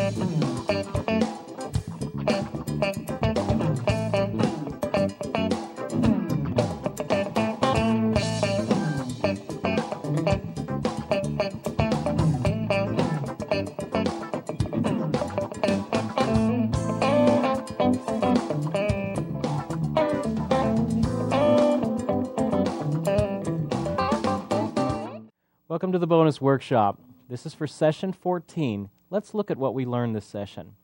Welcome to the bonus workshop. This is for session 14. Let's look at what we learned this session.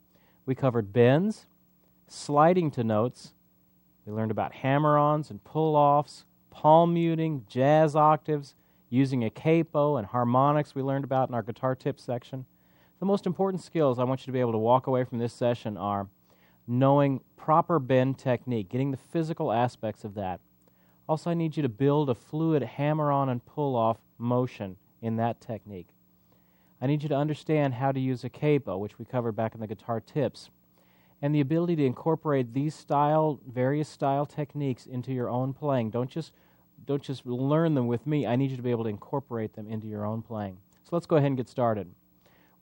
We covered bends, sliding to notes. We learned about hammer-ons and pull-offs, palm muting, jazz octaves, using a capo, and harmonics we learned about in our guitar tips section. The most important skills I want you to be able to walk away from this session are knowing proper bend technique, getting the physical aspects of that. Also, I need you to build a fluid hammer-on and pull-off motion in that technique. I need you to understand how to use a capo, which we covered back in the guitar tips, and the ability to incorporate these various style techniques into your own playing. Don't just learn them with me. I need you to be able to incorporate them into your own playing. So let's go ahead and get started.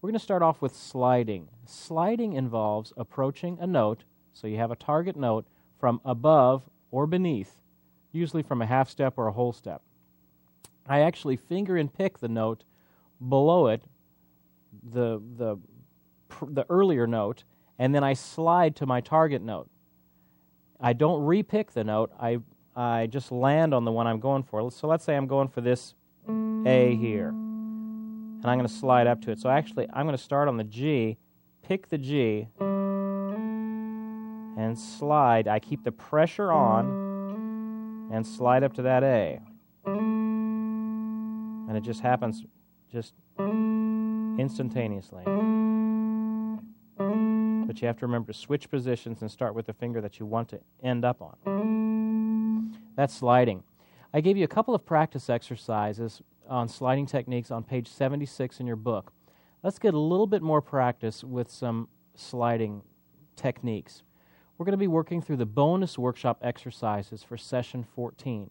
We're going to start off with sliding. Sliding involves approaching a note, so you have a target note, from above or beneath, usually from a half step or a whole step. I actually finger and pick the note below it, the earlier note, and then I slide to my target note. I don't re-pick the note. I just land on the one I'm going for. So let's say I'm going for this A here, and I'm going to slide up to it. So actually, I'm going to start on the G, pick the G, and slide. I keep the pressure on and slide up to that A. And it just happens just instantaneously. But you have to remember to switch positions and start with the finger that you want to end up on. That's sliding. I gave you a couple of practice exercises on sliding techniques on page 76 in your book. Let's get a little bit more practice with some sliding techniques. We're going to be working through the bonus workshop exercises for session 14.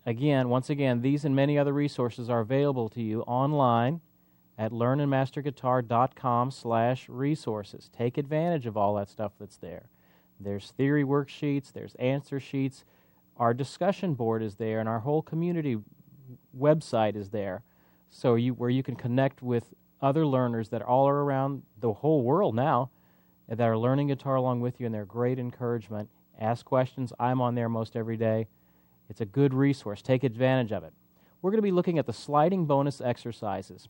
Once again, these and many other resources are available to you online at learnandmasterguitar.com/resources. Take advantage of all that stuff that's there. There's theory worksheets, there's answer sheets, our discussion board is there, and our whole community website is there, so where you can connect with other learners that are all around the whole world now that are learning guitar along with you, and they're great encouragement. Ask questions. I'm on there most every day. It's a good resource. Take advantage of it. We're going to be looking at the sliding bonus exercises.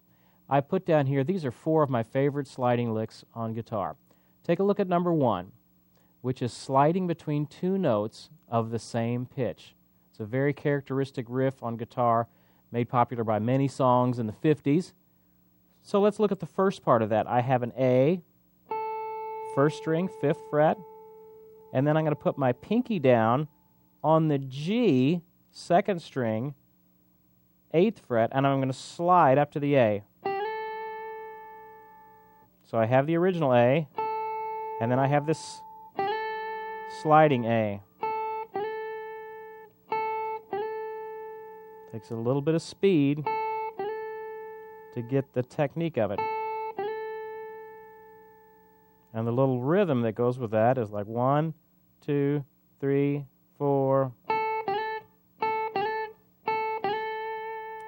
I put down here, these are 4 of my favorite sliding licks on guitar. Take a look at number 1, which is sliding between 2 notes of the same pitch. It's a very characteristic riff on guitar, made popular by many songs in the 50s. So let's look at the first part of that. I have an A, first string, 5th fret, and then I'm going to put my pinky down on the G, 2nd string, 8th fret, and I'm going to slide up to the A. So I have the original A, and then I have this sliding A. Takes a little bit of speed to get the technique of it. And the little rhythm that goes with that is like 1, 2, 3, 4,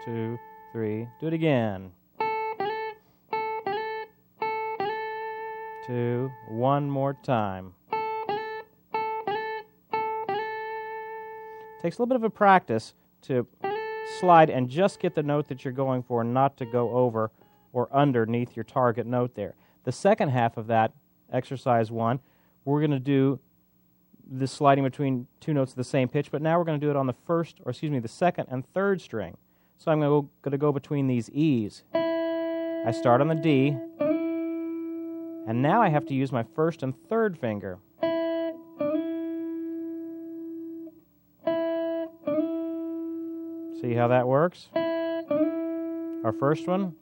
2, 3. Do it again. 2, one more time. Takes a little bit of a practice to slide and just get the note that you're going for, not to go over or underneath your target note there. The second half of that, exercise 1, we're going to do this sliding between 2 notes of the same pitch, but now we're going to do it on the second and third string. So I'm going to go between these E's. I start on the D, and now I have to use my first and third finger. See how that works? Our first one.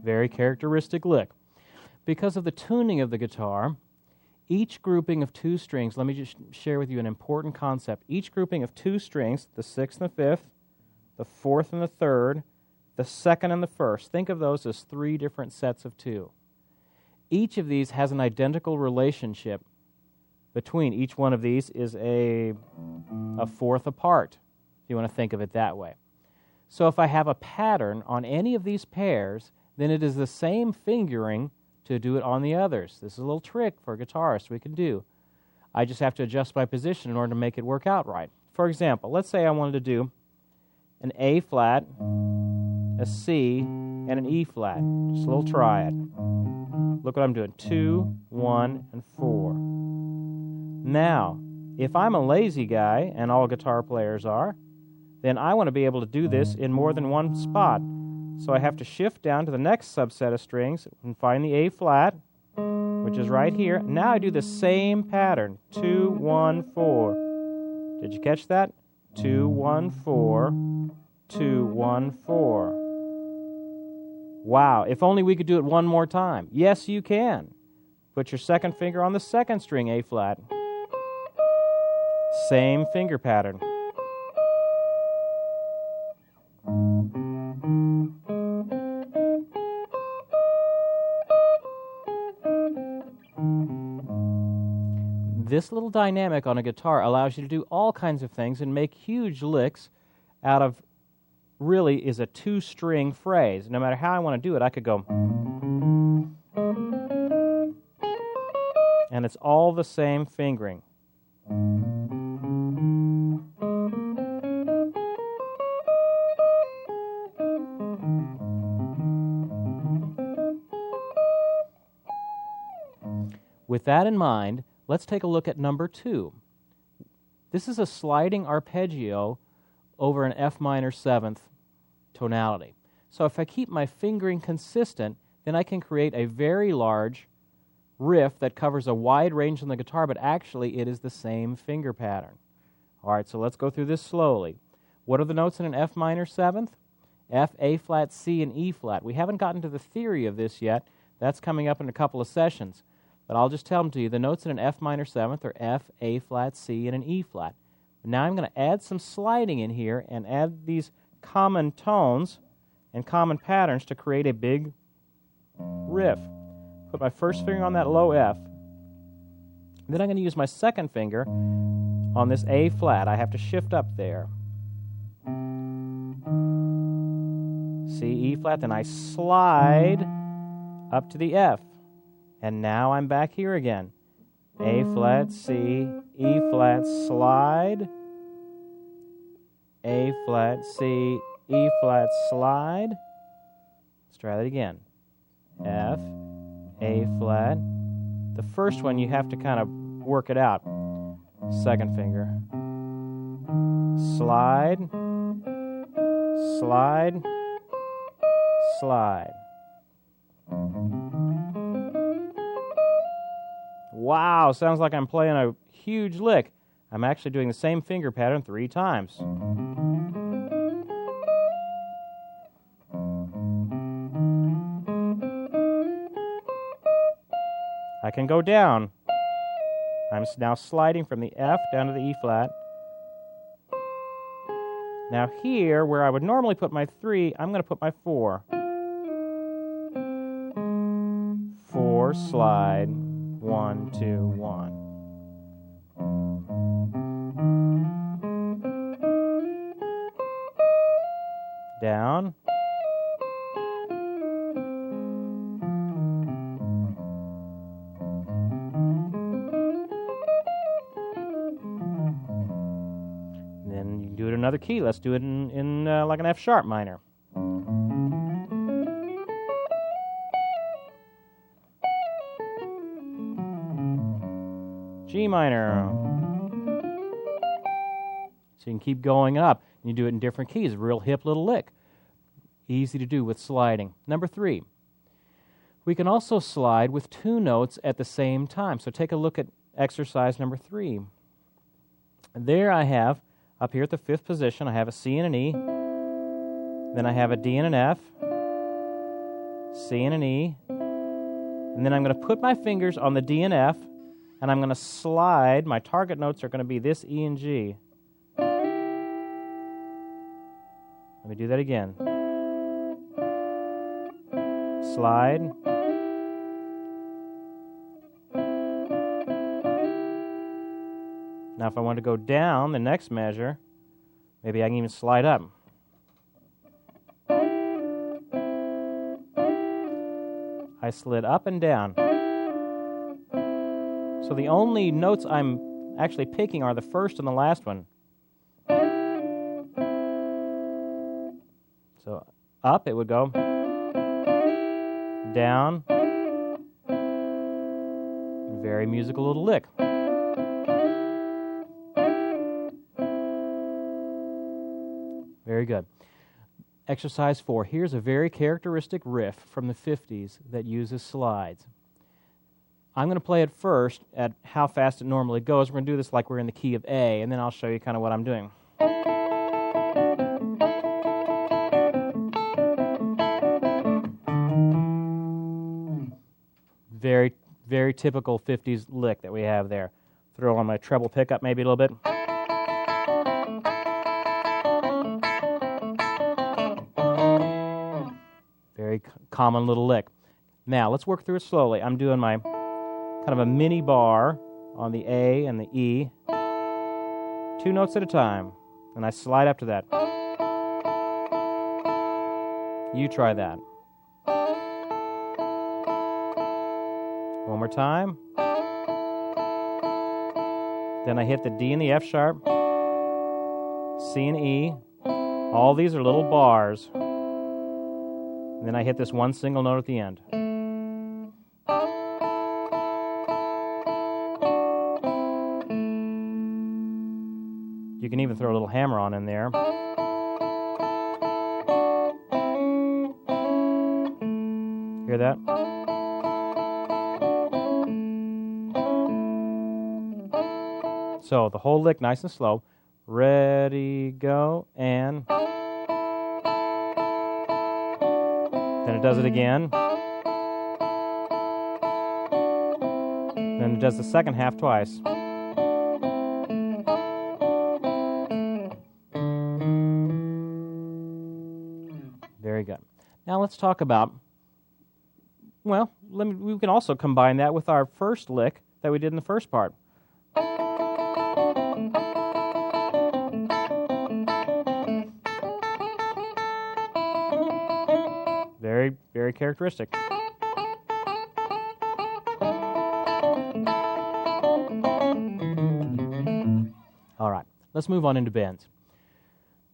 Very characteristic lick. Because of the tuning of the guitar, Each grouping of two strings, let me just share with you an important concept. Each grouping of two strings, the sixth and the fifth, the fourth and the third, the second and the first, think of those as three different sets of two. Each of these has an identical relationship between each one of these is a fourth apart, if you want to think of it that way. So if I have a pattern on any of these pairs, then it is the same fingering to do it on the others. This is a little trick for guitarists we can do. I just have to adjust my position in order to make it work out right. For example, let's say I wanted to do an A flat, a C, and an E flat. Just a little triad. Look what I'm doing. 2, 1, and 4. Now, if I'm a lazy guy, and all guitar players are, then I want to be able to do this in more than one spot. So I have to shift down to the next subset of strings and find the A flat, which is right here. Now I do the same pattern. 2, 1, 4. Did you catch that? 2, 1, 4, 2, 1, 4. Wow, if only we could do it one more time. Yes, you can. Put your second finger on the second string, A flat. Same finger pattern. This little dynamic on a guitar allows you to do all kinds of things and make huge licks out of really is a two-string phrase. No matter how I want to do it, I could go, and it's all the same fingering. With that in mind, let's take a look at number 2. This is a sliding arpeggio over an F minor 7th tonality. So if I keep my fingering consistent, then I can create a very large riff that covers a wide range on the guitar, but actually it is the same finger pattern. All right, so let's go through this slowly. What are the notes in an F minor 7th? F, A flat, C, and E flat. We haven't gotten to the theory of this yet. That's coming up in a couple of sessions. But I'll just tell them to you. The notes in an F minor 7th are F, A flat, C, and an E flat. Now I'm going to add some sliding in here and add these common tones and common patterns to create a big riff. Put my first finger on that low F. Then I'm going to use my second finger on this A flat. I have to shift up there. C, E flat, then I slide up to the F. And now I'm back here again. A flat, C, E flat, slide. A flat, C, E flat, slide. Let's try that again. F, A flat. The first one you have to kind of work it out. Second finger. Slide, slide, slide. Wow, sounds like I'm playing a huge lick. I'm actually doing the same finger pattern 3 times. I can go down. I'm now sliding from the F down to the E flat. Now here, where I would normally put my 3, I'm going to put my 4. 4, slide, 1, 2, 1. Down. And then you can do it in another key. Let's do it in like an F sharp minor. G minor. So you can keep going up. And you do it in different keys. Real hip little lick. Easy to do with sliding. Number 3. We can also slide with 2 notes at the same time. So take a look at exercise number 3. There I have, up here at the 5th position, I have a C and an E. Then I have a D and an F. C and an E. And then I'm going to put my fingers on the D and F and I'm going to slide. My target notes are going to be this E and G. Let me do that again. Slide. Now if I want to go down the next measure, maybe I can even slide up. I slid up and down. So the only notes I'm actually picking are the first and the last one. So up it would go, down, very musical little lick. Very good. Exercise 4. Here's a very characteristic riff from the 50s that uses slides. I'm going to play it first at how fast it normally goes. We're going to do this like we're in the key of A, and then I'll show you kind of what I'm doing. Very, very typical 50s lick that we have there. Throw on my treble pickup maybe a little bit. Very common little lick. Now, let's work through it slowly. I'm doing my kind of a mini bar on the A and the E, 2 notes at a time, and I slide up to that. You try that. One more time. Then I hit the D and the F sharp, C and E. All these are little bars. And then I hit this one single note at the end. You can even throw a little hammer on in there. Hear that? So the whole lick nice and slow. Ready, go, and then it does it again. Then it does the second half twice. Very good. Now let's talk about, well, we can also combine that with our first lick that we did in the first part. Very, very characteristic. All right, let's move on into bends.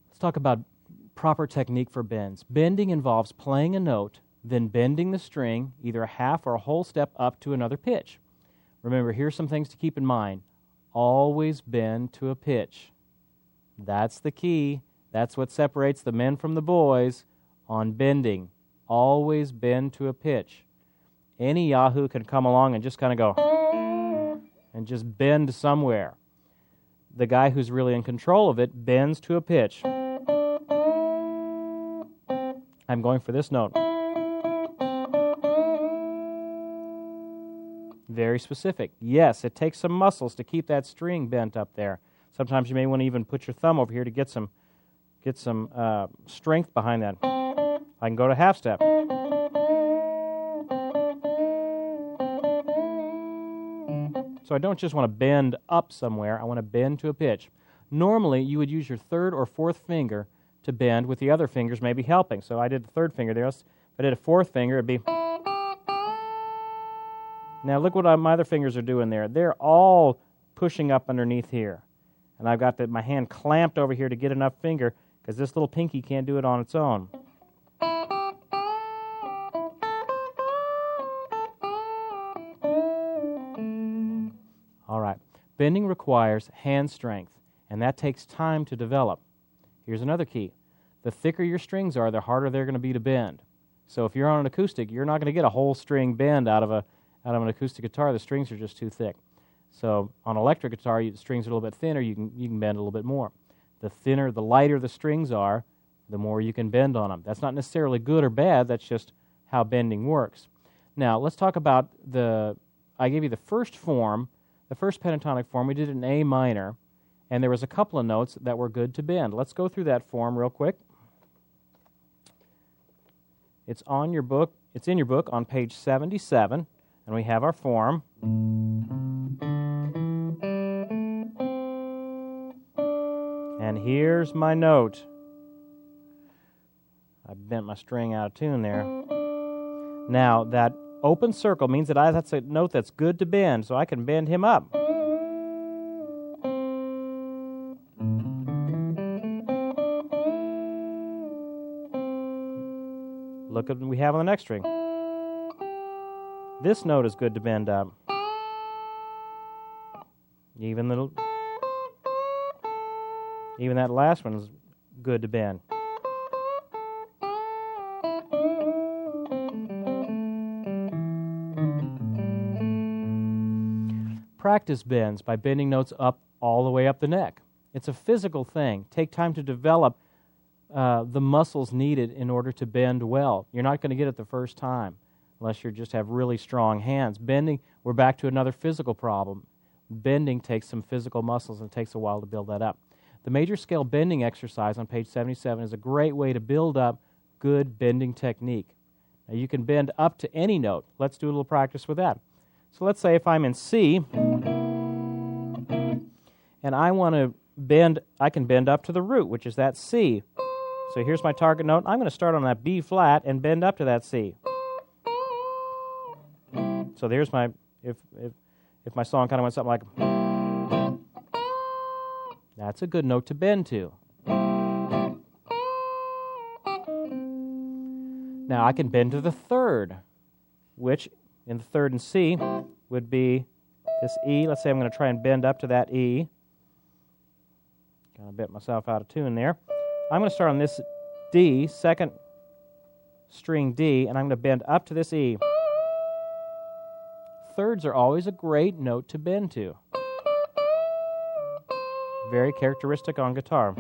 Let's talk about proper technique for bends. Bending involves playing a note, then bending the string either a half or a whole step up to another pitch. Remember, here's some things to keep in mind. Always bend to a pitch. That's the key. That's what separates the men from the boys on bending. Always bend to a pitch. Any yahoo can come along and just kind of go and just bend somewhere. The guy who's really in control of it bends to a pitch. I'm going for this note. Very specific. Yes, it takes some muscles to keep that string bent up there. Sometimes you may want to even put your thumb over here to get some strength behind that. I can go to half step. So I don't just want to bend up somewhere, I want to bend to a pitch. Normally, you would use your third or fourth finger to bend with the other fingers maybe helping. So I did the third finger there. If I did a fourth finger, it'd be... Now look what my other fingers are doing there. They're all pushing up underneath here. And I've got my hand clamped over here to get enough finger because this little pinky can't do it on its own. All right. Bending requires hand strength, and that takes time to develop. Here's another key. The thicker your strings are, the harder they're going to be to bend. So if you're on an acoustic, you're not going to get a whole string bend out of an acoustic guitar. The strings are just too thick. So on electric guitar, the strings are a little bit thinner. You can bend a little bit more. The thinner, the lighter the strings are, the more you can bend on them. That's not necessarily good or bad. That's just how bending works. Now let's talk about I gave you the first form The first pentatonic form we did in A minor, and there was a couple of notes that were good to bend. Let's go through that form real quick. It's on your book. It's in your book on page 77, and we have our form. And here's my note. I bent my string out of tune there. Now, that open circle means that that's a note that's good to bend, so I can bend him up. Look at what we have on the next string. This note is good to bend up. Even that last one is good to bend. Practice bends by bending notes up all the way up the neck. It's a physical thing. Take time to develop the muscles needed in order to bend well. You're not going to get it the first time unless you just have really strong hands. Bending, we're back to another physical problem. Bending takes some physical muscles and it takes a while to build that up. The major scale bending exercise on page 77 is a great way to build up good bending technique. Now you can bend up to any note. Let's do a little practice with that. So let's say if I'm in C and I want to bend, I can bend up to the root, which is that C. So here's my target note. I'm going to start on that B flat and bend up to that C. So there's my, if my song kind of went something like, that's a good note to bend to. Now I can bend to the third, which in the third and C would be this E. Let's say I'm going to try and bend up to that E. Kind of bent myself out of tune there. I'm going to start on this D, second string D, and I'm going to bend up to this E. Thirds are always a great note to bend to. Very characteristic on guitar.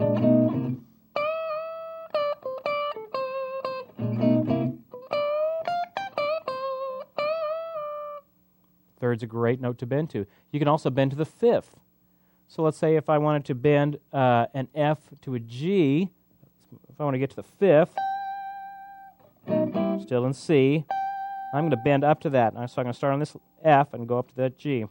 Third's a great note to bend to. You can also bend to the fifth. So let's say if I wanted to bend an F to a G, if I want to get to the fifth, still in C, I'm going to bend up to that. So I'm going to start on this F and go up to that G.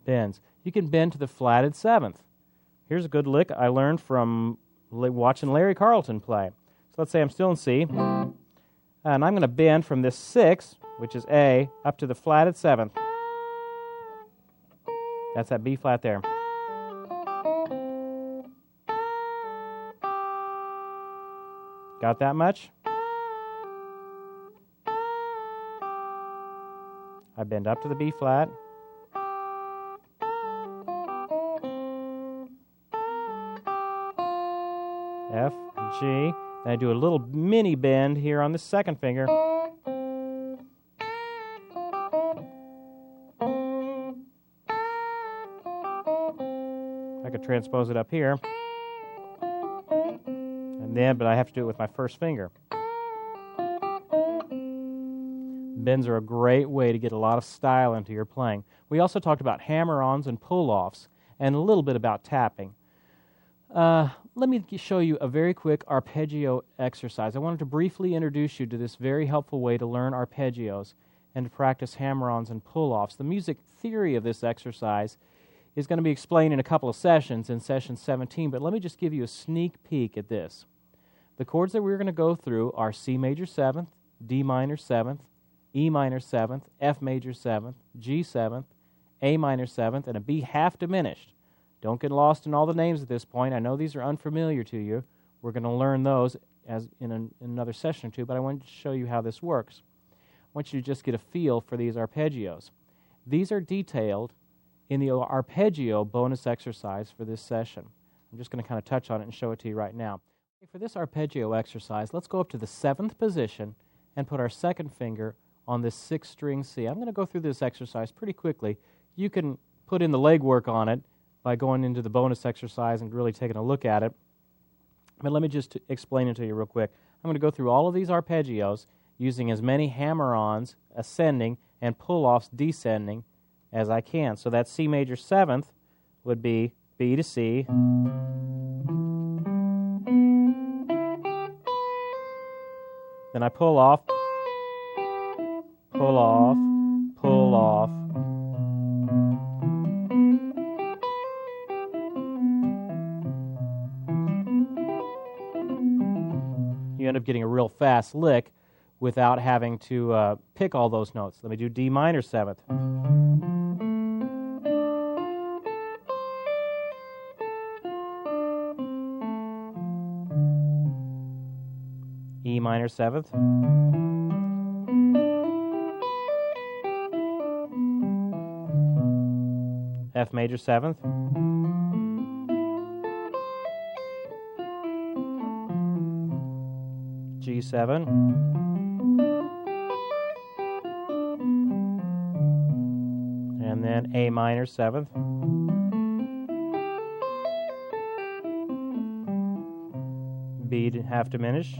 Bends. You can bend to the flatted seventh. Here's a good lick I learned from watching Larry Carlton play. So let's say I'm still in C, and I'm going to bend from this 6, which is A, up to the flatted 7th. That's that B flat there. Got that much? I bend up to the B flat. F, G, and I do a little mini bend here on the second finger. I could transpose it up here. And then, but I have to do it with my first finger. Bends are a great way to get a lot of style into your playing. We also talked about hammer-ons and pull-offs, and a little bit about tapping. Let me show you a very quick arpeggio exercise. I wanted to briefly introduce you to this very helpful way to learn arpeggios and to practice hammer-ons and pull-offs. The music theory of this exercise is going to be explained in a couple of sessions in session 17, but let me just give you a sneak peek at this. The chords that we're going to go through are C major 7th, D minor 7th, E minor 7th, F major 7th, G 7th, A minor 7th, and a B half diminished. Don't get lost in all the names at this point. I know these are unfamiliar to you. We're going to learn those as in another session or two, but I wanted to show you how this works. I want you to just get a feel for these arpeggios. These are detailed in the arpeggio bonus exercise for this session. I'm just going to kind of touch on it and show it to you right now. For this arpeggio exercise, let's go up to the 7th position and put our second finger on this 6th string C. I'm going to go through this exercise pretty quickly. You can put in the legwork on it by going into the bonus exercise and really taking a look at it. But let me just explain it to you real quick. I'm going to go through all of these arpeggios using as many hammer-ons ascending and pull-offs descending as I can. So that C major 7th would be B to C, then I pull off, pull off, pull off. You end up getting a real fast lick without having to pick all those notes. Let me do D minor 7th. E minor 7th. F major 7th. G7. And then A minor 7th. B to half diminished.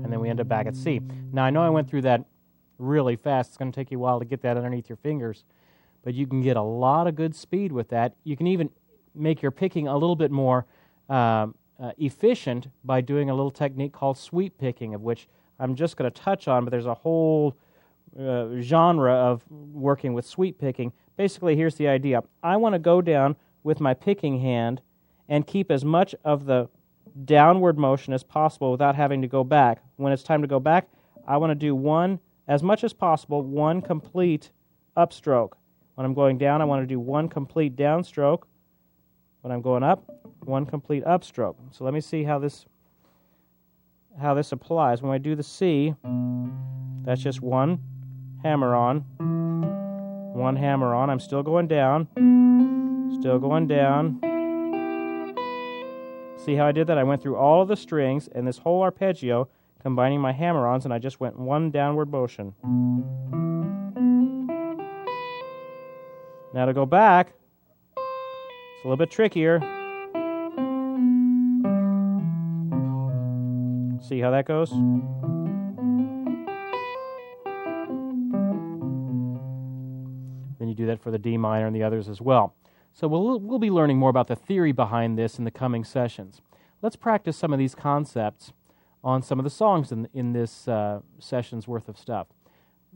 And then we end up back at C. Now I know I went through that really fast. It's going to take you a while to get that underneath your fingers, but you can get a lot of good speed with that. You can even make your picking a little bit more efficient by doing a little technique called sweep picking, of which I'm just going to touch on, but there's a whole genre of working with sweep picking. Basically, here's the idea. I want to go down with my picking hand and keep as much of the downward motion as possible without having to go back. When it's time to go back, I want to do as much as possible, one complete upstroke. When I'm going down, I want to do one complete downstroke. When I'm going up, one complete upstroke. So let me see how this applies. When I do the C, that's just one hammer on. One hammer on. I'm still going down. Still going down. See how I did that? I went through all of the strings and this whole arpeggio, combining my hammer-ons, and I just went one downward motion. Now to go back, it's a little bit trickier. See how that goes? Then you do that for the D minor and the others as well. So we'll be learning more about the theory behind this in the coming sessions. Let's practice some of these concepts on some of the songs in this session's worth of stuff.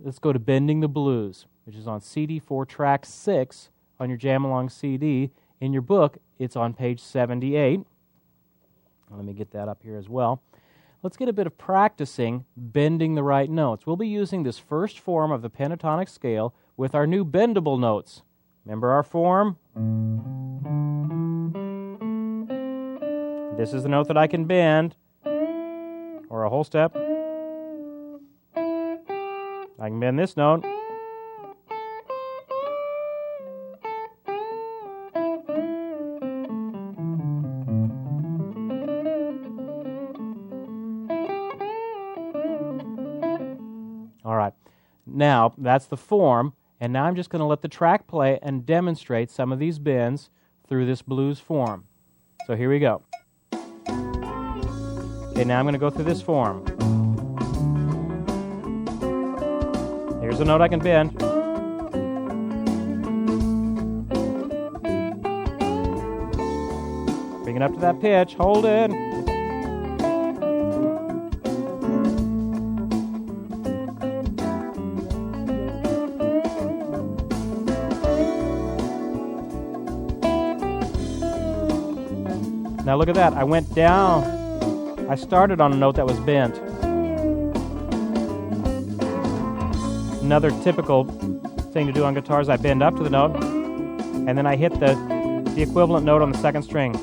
Let's go to Bending the Blues, which is on CD 4, track 6 on your Jam-Along CD. In your book, it's on page 78. Let me get that up here as well. Let's get a bit of practicing bending the right notes. We'll be using this first form of the pentatonic scale with our new bendable notes. Remember our form? This is the note that I can bend, or a whole step. I can bend this note. All right. Now, that's the form. And now I'm just going to let the track play and demonstrate some of these bends through this blues form. So here we go. Okay, now I'm going to go through this form. Here's a note I can bend. Bring it up to that pitch. Hold it. Now look at that, I went down. I started on a note that was bent. Another typical thing to do on guitar is I bend up to the note, and then I hit the equivalent note on the second string. It's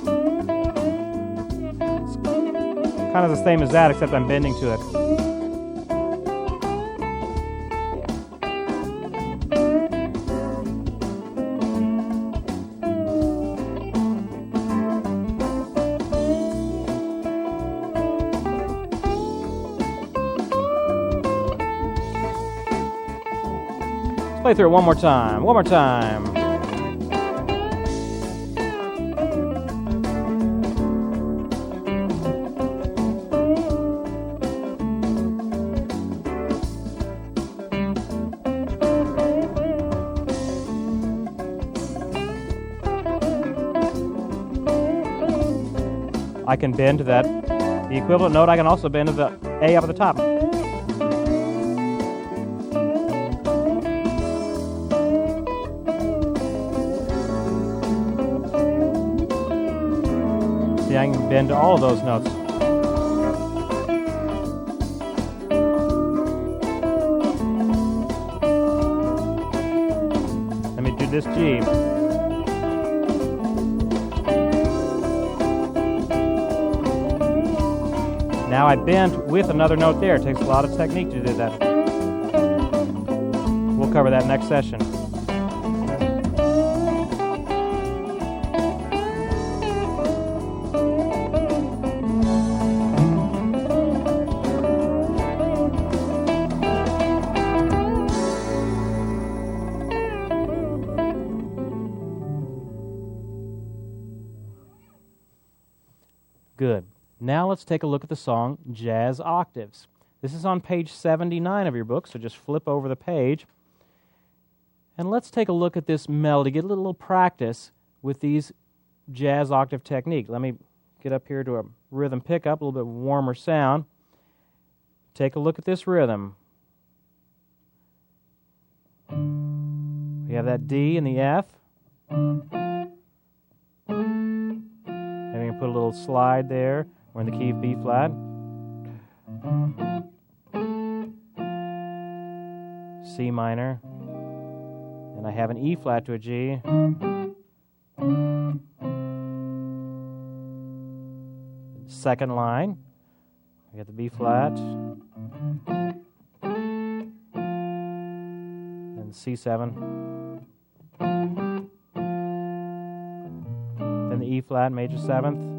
kind of the same as that, except I'm bending to it. Play through it one more time. One more time. I can bend to the equivalent note. I can also bend to the A up at the top. See, I can bend to all of those notes. Let me do this G. Now I bend with another note there. It takes a lot of technique to do that. We'll cover that next session. Good. Now let's take a look at the song Jazz Octaves. This is on page 79 of your book, so just flip over the page. And let's take a look at this melody, get a little practice with these jazz octave technique. Let me get up here to a rhythm pickup, a little bit warmer sound. Take a look at this rhythm. We have that D and the F. Maybe we can put a little slide there. We're in the key of B flat. C minor. And I have an E flat to a G. Second line. We got the B flat. And C7. Then the E flat, major seventh.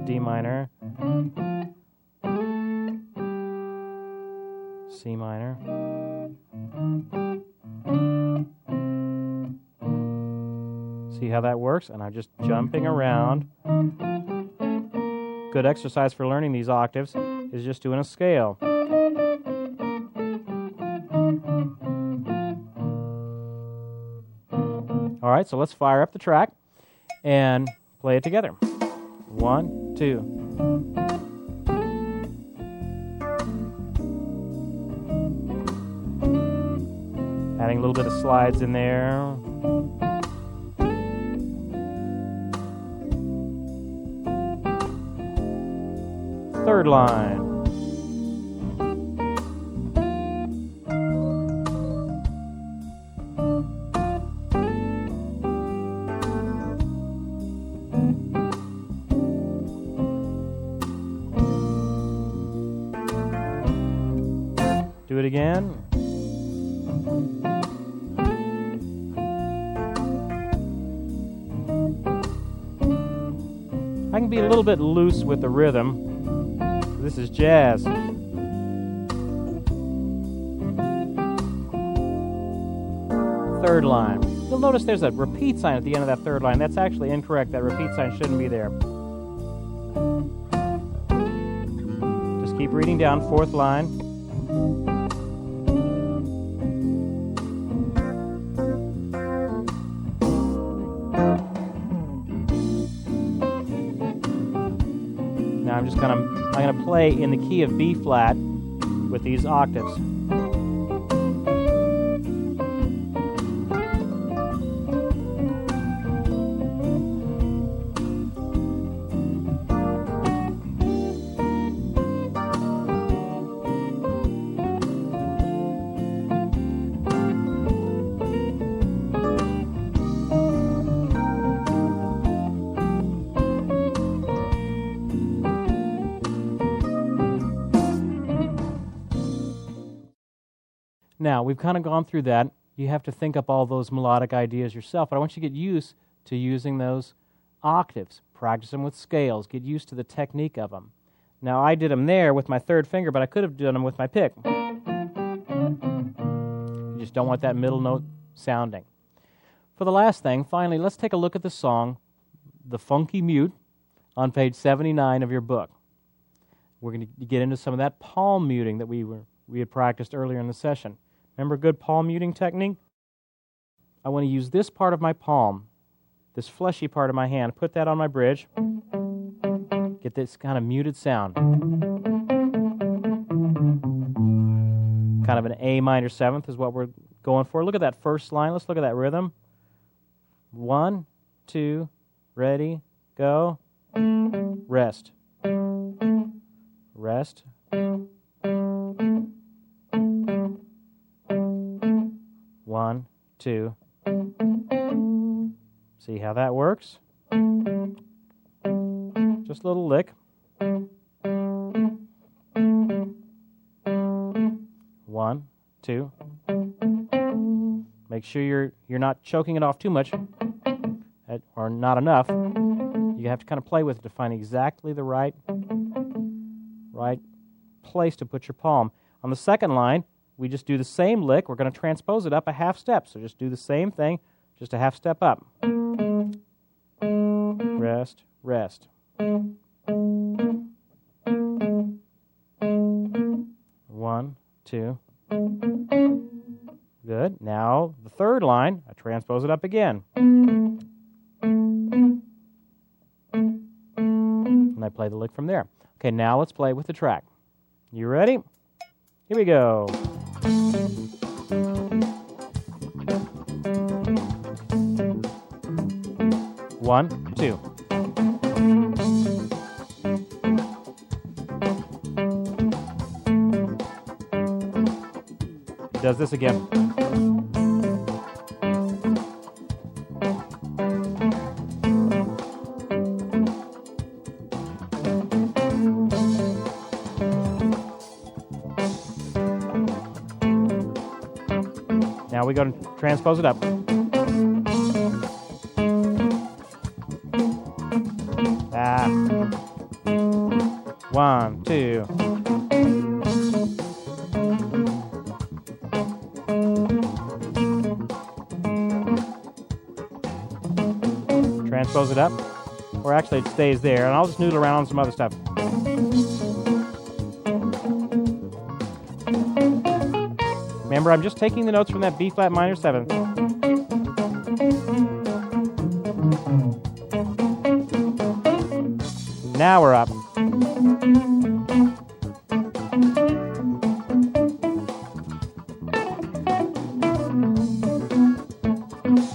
D minor, C minor, see how that works? And I'm just jumping around. Good exercise for learning these octaves is just doing a scale. All right, so let's fire up the track and play it together. 1, 2. Adding a little bit of slides in there. Third line. Do it again. I can be a little bit loose with the rhythm. This is jazz. Third line. You'll notice there's a repeat sign at the end of that third line. That's actually incorrect. That repeat sign shouldn't be there. Just keep reading down. Fourth line. Now I'm going to play in the key of B flat with these octaves. Now, we've kind of gone through that. You have to think up all those melodic ideas yourself, but I want you to get used to using those octaves. Practice them with scales. Get used to the technique of them. Now, I did them there with my third finger, but I could have done them with my pick. You just don't want that middle note sounding. For the last thing, finally, let's take a look at the song, The Funky Mute, on page 79 of your book. We're going to get into some of that palm muting that we had practiced earlier in the session. Remember good palm muting technique? I want to use this part of my palm, this fleshy part of my hand, put that on my bridge, get this kind of muted sound. Kind of an A minor seventh is what we're going for. Look at that first line. Let's look at that rhythm. 1, 2, ready, go, rest. Rest. 1, 2. See how that works? Just a little lick. 1, 2. Make sure you're not choking it off too much, or not enough. You have to kind of play with it to find exactly the right place to put your palm. On the second line, we just do the same lick. We're going to transpose it up a half step. So just do the same thing, just a half step up. Rest, rest. 1, 2. Good. Now, the third line, I transpose it up again. And I play the lick from there. Okay, now let's play with the track. You ready? Here we go. One, two. Does this again. Now we go to transpose it up. Ah. 1, 2. Transpose it up, or actually it stays there, and I'll just noodle around on some other stuff. Remember, I'm just taking the notes from that B flat minor 7th. Now we're up.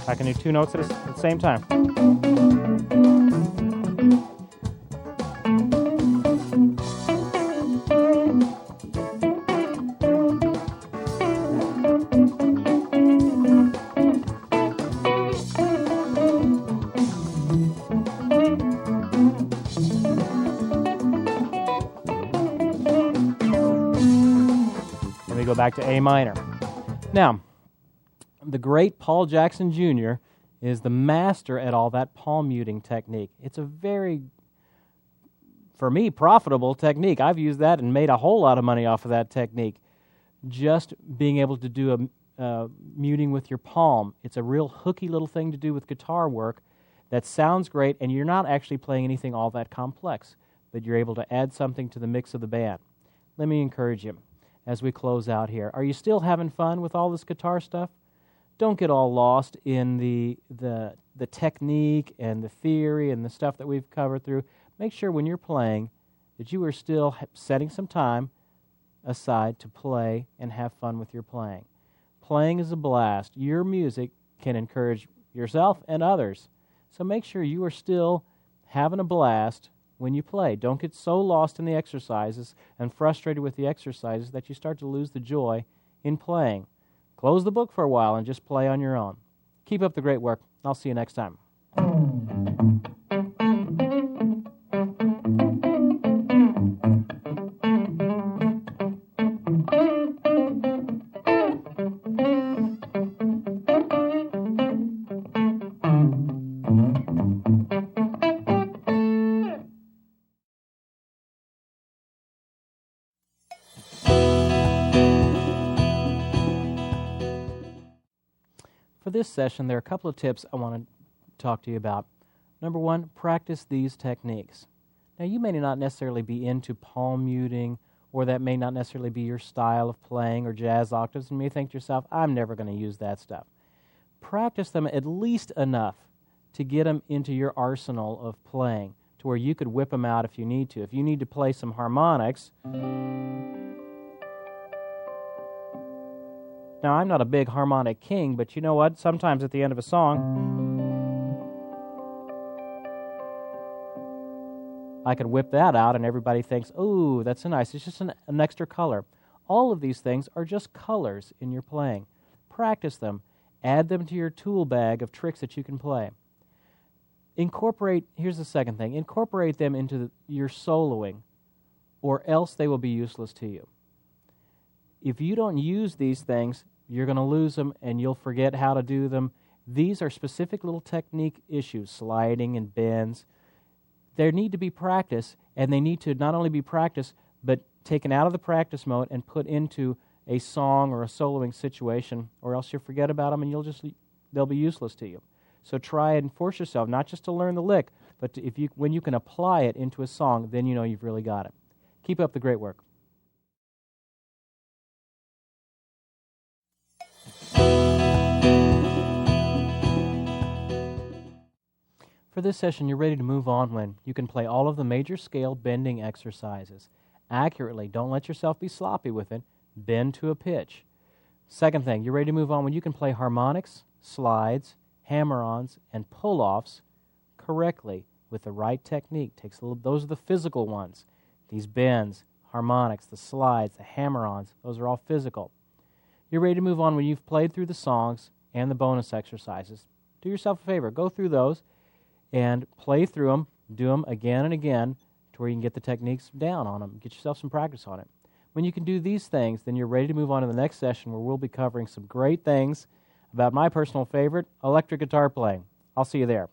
I can do 2 notes at the same time. Then we go back to A minor. Now, the great Paul Jackson Jr. is the master at all that palm muting technique. It's a very, for me, profitable technique. I've used that and made a whole lot of money off of that technique. Just being able to do a muting with your palm. It's a real hooky little thing to do with guitar work that sounds great, and you're not actually playing anything all that complex, but you're able to add something to the mix of the band. Let me encourage you as we close out here. Are you still having fun with all this guitar stuff? Don't get all lost in the technique and the theory and the stuff that we've covered through. Make sure when you're playing that you are still setting some time aside to play and have fun with your playing. Playing is a blast. Your music can encourage yourself and others. So make sure you are still having a blast when you play. Don't get so lost in the exercises and frustrated with the exercises that you start to lose the joy in playing. Close the book for a while and just play on your own. Keep up the great work. I'll see you next time. For this session, there are a couple of tips I want to talk to you about. Number one, practice these techniques. Now, you may not necessarily be into palm muting, or that may not necessarily be your style of playing, or jazz octaves, and you may think to yourself, I'm never going to use that stuff. Practice them at least enough to get them into your arsenal of playing, to where you could whip them out if you need to. If you need to play some harmonics. Now, I'm not a big harmonic king, but you know what? Sometimes at the end of a song, I could whip that out and everybody thinks, ooh, that's nice. It's just an extra color. All of these things are just colors in your playing. Practice them. Add them to your tool bag of tricks that you can play. Here's the second thing, incorporate them into your soloing, or else they will be useless to you. If you don't use these things, you're going to lose them and you'll forget how to do them. These are specific little technique issues, sliding and bends. There need to be practice, and they need to not only be practiced, but taken out of the practice mode and put into a song or a soloing situation, or else you'll forget about them and they'll be useless to you. So try and force yourself, not just to learn the lick, but when you can apply it into a song, then you know you've really got it. Keep up the great work. For this session, you're ready to move on when you can play all of the major scale bending exercises accurately. Don't let yourself be sloppy with it. Bend to a pitch. Second thing, you're ready to move on when you can play harmonics, slides, hammer-ons, and pull-offs correctly with the right technique. Those are the physical ones. These bends, harmonics, the slides, the hammer-ons, those are all physical. You're ready to move on when you've played through the songs and the bonus exercises. Do yourself a favor. Go through those and play through them, do them again and again to where you can get the techniques down on them. Get yourself some practice on it. When you can do these things, then you're ready to move on to the next session where we'll be covering some great things about my personal favorite, electric guitar playing. I'll see you there.